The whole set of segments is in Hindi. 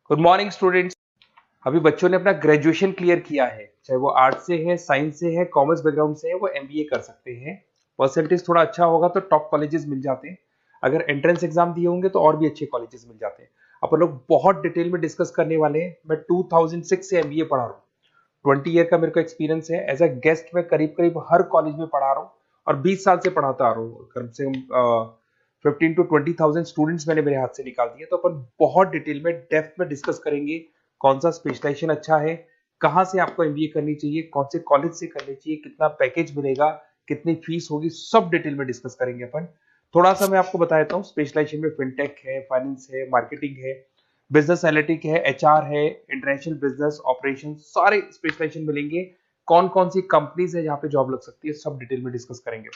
Good morning students. अभी बच्चों ने अपना ग्रेजुएशन क्लियर किया है, चाहे वो आर्ट्स से है, साइंस से है, कॉमर्स बैकग्राउंड से है, वो एमबीए कर सकते हैं। परसेंटेज थोड़ा अच्छा होगा तो टॉप कॉलेजेस मिल जाते हैं। अगर एंट्रेंस एग्जाम दिए होंगे तो और भी अच्छे कॉलेजेस मिल जाते हैं। अपन लोग बहुत डिटेल में डिस्कस करने वाले हैं। मैं 2006 से एमबीए पढ़ा रहा हूँ। 20 ईयर का मेरे को एक्सपीरियंस है। एज अ गेस्ट मैं करीब करीब हर कॉलेज में पढ़ा रहा हूँ और 20 साल से पढ़ाता आ रहा हूँ। कम से कम 15 to 20,000 स्टूडेंट्स मैंने मेरे हाथ से निकाल दिए। तो अपन बहुत डिटेल में डेप्थ में डिस्कस करेंगे कौन सा स्पेशलाइजेशन अच्छा है, कहाँ से आपको एमबीए करनी चाहिए, कौन से कॉलेज से करनी चाहिए, कितना पैकेज मिलेगा, कितनी फीस होगी, सब डिटेल में डिस्कस करेंगे अपन। थोड़ा सा मैं आपको बता देता हूँ। स्पेशलाइजेशन में फिनटेक है, फाइनेंस है, मार्केटिंग है, बिजनेस एनालिटिक है, एचआर है, इंटरनेशनल बिजनेस ऑपरेशन, सारे स्पेशलाइजेशन मिलेंगे। कौन कौन सी कंपनीज है जहाँ पे जॉब लग सकती है, सब डिटेल में डिस्कस करेंगे।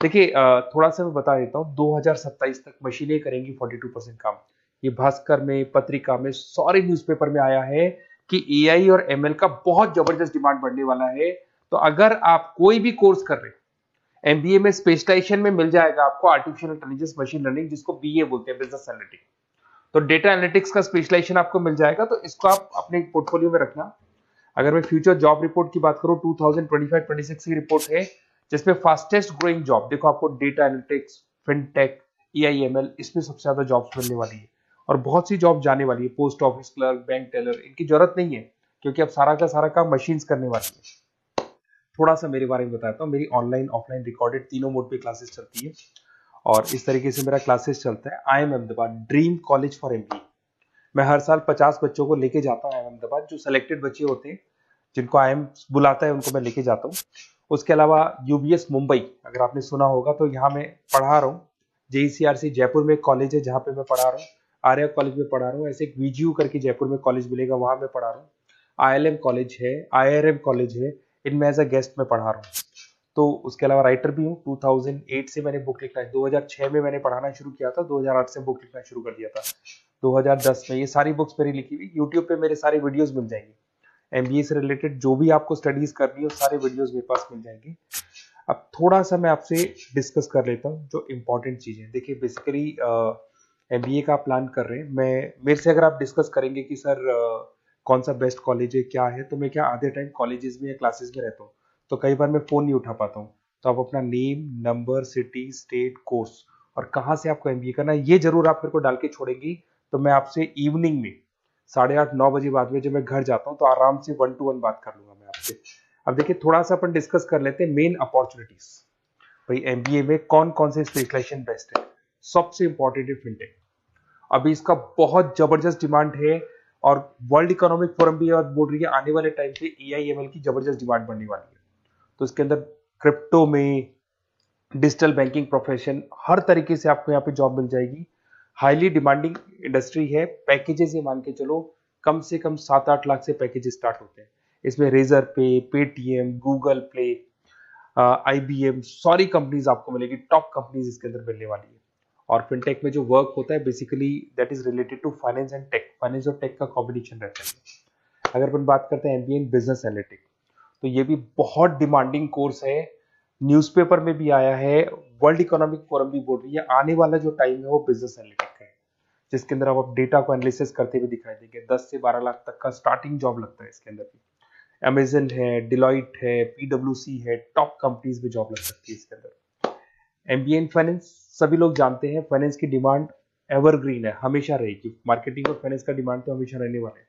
देखिए, थोड़ा सा मैं बता देता हूँ। 2027 तक मशीनें करेंगी 42% काम। ये भास्कर में, पत्रिका में, सारे न्यूज़पेपर में आया है कि एआई और एमएल का बहुत जबरदस्त डिमांड बढ़ने वाला है। तो अगर आप कोई भी कोर्स कर रहे हैं, एमबीए में स्पेशलाइजेशन में मिल जाएगा आपको आर्टिफिशियल इंटेलिजेंस, मशीन लर्निंग, जिसको बीए बोलते हैं, बिजनेस एनालिटिक्स। तो डेटा एनालिटिक्स का स्पेशलाइजेशन आपको मिल जाएगा, तो इसको आप अपने पोर्टफोलियो में रखना। अगर मैं फ्यूचर जॉब रिपोर्ट की बात करूं, 2025-26 की रिपोर्ट है, जिसमें फास्टेस्ट ग्रोइंग जॉब देखो आपको डेटा एनालिटिक्स, फिनटेक, ईआईएमएल, इसमें सबसे ज्यादा जॉब्स मिलने वाली है। और बहुत सी जॉब जाने वाली है। Post office clerk, bank teller, इनकी जरूरत नहीं है, क्योंकि अब सारा का सारा काम मशीन्स करने वाली है। थोड़ा सा मेरे बारे में बताता हूँ। मेरी ऑनलाइन ऑफलाइन रिकॉर्डेड तीनों मोड पे क्लासेस चलती है और इस तरीके से मेरा क्लासेस चलता है। I am Ahmedabad dream college for MBA. मैं हर साल 50 बच्चों को लेके जाता हूँ अहमदाबाद। जो सिलेक्टेड बच्चे होते हैं, जिनको आईएम बुलाता है, उनको मैं लेके जाता हूँ। उसके अलावा यूबीएस मुंबई, अगर आपने सुना होगा, तो यहाँ मैं पढ़ा रहा हूँ। जेईसीआरसी जयपुर में एक कॉलेज है जहाँ पे मैं पढ़ा रहा हूँ। आर्या कॉलेज में पढ़ा रहा हूँ। ऐसे एक वीजीयू करके जयपुर में कॉलेज मिलेगा, वहां मैं पढ़ा रहा हूँ। आईएलएम कॉलेज है, आईआरएम कॉलेज है, इनमें एज अ गेस्ट में पढ़ा रहा हूँ। तो उसके अलावा राइटर भी हूँ। 2008 से मैंने बुक लिखना है। 2006 में मैंने पढ़ाना शुरू किया था, 2008 से बुक लिखना शुरू कर दिया था। 2010 में ये सारी बुक्स मेरी लिखी हुई यूट्यूब पे मेरे सारे वीडियोस मिल जाएंगे। एमबीए से रिलेटेड जो भी आपको स्टडीज करनी हो, सारे वीडियोस मेरे पास मिल जाएंगे। अब थोड़ा सा मैं आपसे डिस्कस कर लेता हूँ जो इंपॉर्टेंट चीजें। देखिए, बेसिकली एमबीए का प्लान कर रहे हैं, मैं मेरे से अगर आप डिस्कस करेंगे कि सर कौन सा बेस्ट कॉलेज है, क्या है, तो मैं क्या आधे टाइम कॉलेजेस में या क्लासेस में रहता हूँ, तो कई बार मैं फोन नहीं उठा पाता हूँ। तो आप अपना name, number, city, state, course और कहाँ से आपको एमबीए करना है, ये जरूर आप मेरे को डाल के छोड़ेंगी। तो मैं आपसे इवनिंग में 8:30-9 बजे बाद में जब मैं घर जाता हूँ, तो आराम से 1 to 1 बात कर लूंगा मैं आपसे। अब देखिए, थोड़ा सा अपन डिस्कस कर लेते हैं मेन अपॉर्चुनिटीज। भाई, एमबीए में कौन कौन से स्पेशलाइजेशन बेस्ट है। सबसे इंपॉर्टेंट है फिनटेक। अभी इसका बहुत जबरदस्त डिमांड है और वर्ल्ड इकोनॉमिक फोरम भी ये बात बोल रही है, आने वाले टाइम पे एआईएमएल की जबरदस्त डिमांड बढ़ने वाली है। तो इसके अंदर क्रिप्टो में, डिजिटल बैंकिंग प्रोफेशन, हर तरीके से आपको यहाँ पे जॉब मिल जाएगी। हाईली डिमांडिंग इंडस्ट्री है। पैकेजेस ये मान के चलो, कम से कम 7-8 लाख से पैकेजेस स्टार्ट होते हैं। इसमें रेजर पे, पेटीएम, गूगल प्ले, आईबीएम, सारी कंपनीज आपको मिलेगी। टॉप कंपनीज इसके अंदर मिलने वाली है। और फिनटेक में जो वर्क होता है, basically that is related to finance and tech. Finance और टेक का कॉम्बिनेशन रहता है। अगर अपन बात करते हैं एमबीए इन बिजनेस एनालिटिक्स, तो ये भी बहुत डिमांडिंग कोर्स है। न्यूज़पेपर में भी आया है, वर्ल्ड इकोनॉमिक फोरम भी बोल रही है आने वाला जो टाइम है वो बिजनेस एनालिटिक्स है, जिसके अंदर आप डेटा को एनालिसिस करते हुए दिखाई देंगे। 10 से 12 लाख तक का स्टार्टिंग जॉब लगता है इसके अंदर भी। अमेजन है, डिलॉइट है, पीडब्ल्यूसी है, टॉप कंपनीज में जॉब लग सकती है इसके अंदर। एमबीए इन फाइनेंस, सभी लोग जानते हैं फाइनेंस की डिमांड एवरग्रीन है, हमेशा रहेगी। मार्केटिंग और फाइनेंस का डिमांड तो हमेशा रहने वाला है।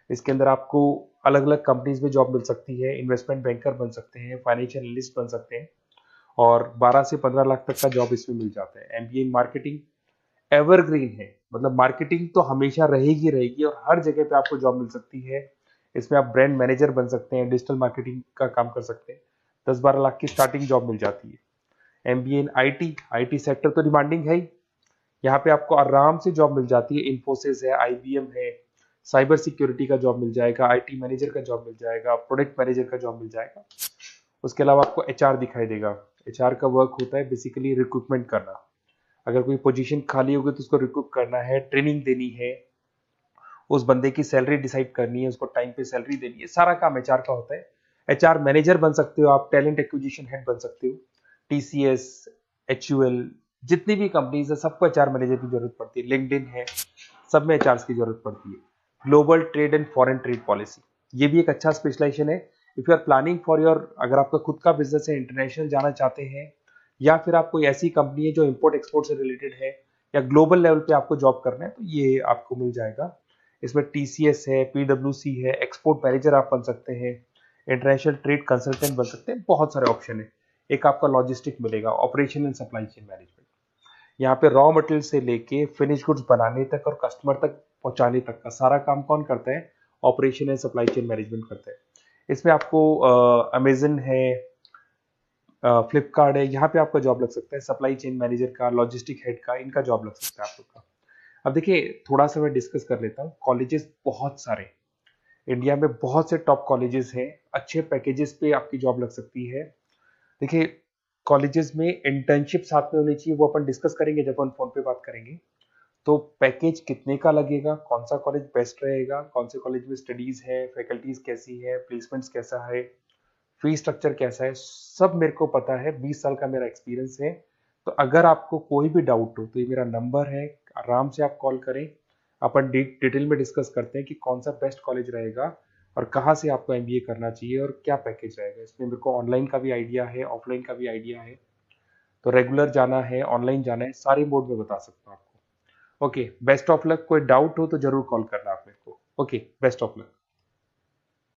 इसके अंदर आपको अलग अलग कंपनीज में जॉब मिल सकती है। इन्वेस्टमेंट बैंकर बन सकते हैं, फाइनेंशियल एनालिस्ट बन सकते हैं और 12 से 15 लाख तक का जॉब इसमें मिल जाता है। एमबीए इन मार्केटिंग एवरग्रीन है, मतलब मार्केटिंग तो हमेशा रहेगी रहेगी और हर जगह पे आपको जॉब मिल सकती है। इसमें आप ब्रांड मैनेजर बन सकते हैं, डिजिटल मार्केटिंग का काम कर सकते हैं। 10-12 लाख की स्टार्टिंग जॉब मिल जाती है। MBA in IT, IT sector तो डिमांडिंग है ही। यहाँ पे आपको आराम से जॉब मिल जाती है। इन्फोसिस है, आईबीएम है, साइबर सिक्योरिटी का जॉब मिल जाएगा, आईटी मैनेजर का जॉब मिल जाएगा, प्रोडक्ट मैनेजर का जॉब मिल जाएगा। उसके अलावा आपको एचआर दिखाई देगा। एचआर का वर्क होता है बेसिकली रिक्रूटमेंट करना। अगर कोई पोजीशन खाली होगी तो उसको रिक्रूट करना है, ट्रेनिंग देनी है, उस बंदे की सैलरी डिसाइड करनी है, उसको टाइम पे सैलरी देनी है, सारा काम एचआर का होता है। एचआर मैनेजर बन सकते हो आप, टैलेंट एक्विजिशन हेड बन सकते हो। टीसीएस, एचयूएल, जितनी भी कंपनीज है सबको एचआर मैनेजर की जरूरत पड़ती है। लिंक्डइन है, सब में एचआर की जरूरत पड़ती है। Global trade and foreign trade policy, ये भी एक अच्छा स्पेशलाइजेशन है। If you are planning for your, अगर आपका खुद का बिजनेस है, इंटरनेशनल जाना चाहते हैं, या फिर आप कोई ऐसी कंपनी है जो इंपोर्ट एक्सपोर्ट से रिलेटेड है, या ग्लोबल लेवल पे आपको जॉब करना है, तो ये आपको मिल जाएगा। इसमें टीसीएस है, पीडब्ल्यूसी है, एक्सपोर्ट मैनेजर आप बन सकते हैं, इंटरनेशनल ट्रेड कंसल्टेंट बन सकते हैं, बहुत सारे ऑप्शन है। एक आपका लॉजिस्टिक मिलेगा, operation and supply chain management. यहाँ पे रॉ मटेरियल से लेके फिनिश गुड्स बनाने तक और कस्टमर तक पहुंचाने तक का सारा काम कौन करता है? Operation and supply chain management करता है। इसमें आपको अमेजन है, फ्लिपकार्ट है, यहाँ पे आपका जॉब लग सकता है, सप्लाई चेन मैनेजर का, लॉजिस्टिक हेड का, इनका जॉब लग सकता है आप लोग का। अब देखिए, थोड़ा सा मैं डिस्कस कर लेता हूँ। कॉलेजेस बहुत सारे इंडिया में, बहुत से टॉप कॉलेजेस हैं, अच्छे पैकेजेस पे आपकी जॉब लग सकती है। देखिए, कॉलेजेस में इंटर्नशिप साथ में होनी चाहिए, वो अपन डिस्कस करेंगे जब अपन फोन पे बात करेंगे। तो पैकेज कितने का लगेगा, कौन सा कॉलेज बेस्ट रहेगा, कौन से कॉलेज में स्टडीज है, फैकल्टीज कैसी है, प्लेसमेंट्स कैसा है, फी स्ट्रक्चर कैसा है, सब मेरे को पता है, 20 साल का मेरा एक्सपीरियंस है। तो अगर आपको कोई भी डाउट हो तो ये मेरा नंबर है, आराम से आप कॉल करें। अपन डिटेल में डिस्कस करते हैं कि कौन सा बेस्ट कॉलेज रहेगा और कहाँ से आपको एमबीए करना चाहिए और क्या पैकेज रहेगा। इसमें मेरे को ऑनलाइन का भी आइडिया है, ऑफलाइन का भी आइडिया है, तो रेगुलर जाना है, ऑनलाइन जाना है, सारे मोड में बता सकता हूँ आपको। Okay, best of luck. कोई डाउट हो तो जरूर कॉल करना आप मेरे को। Okay, best of luck.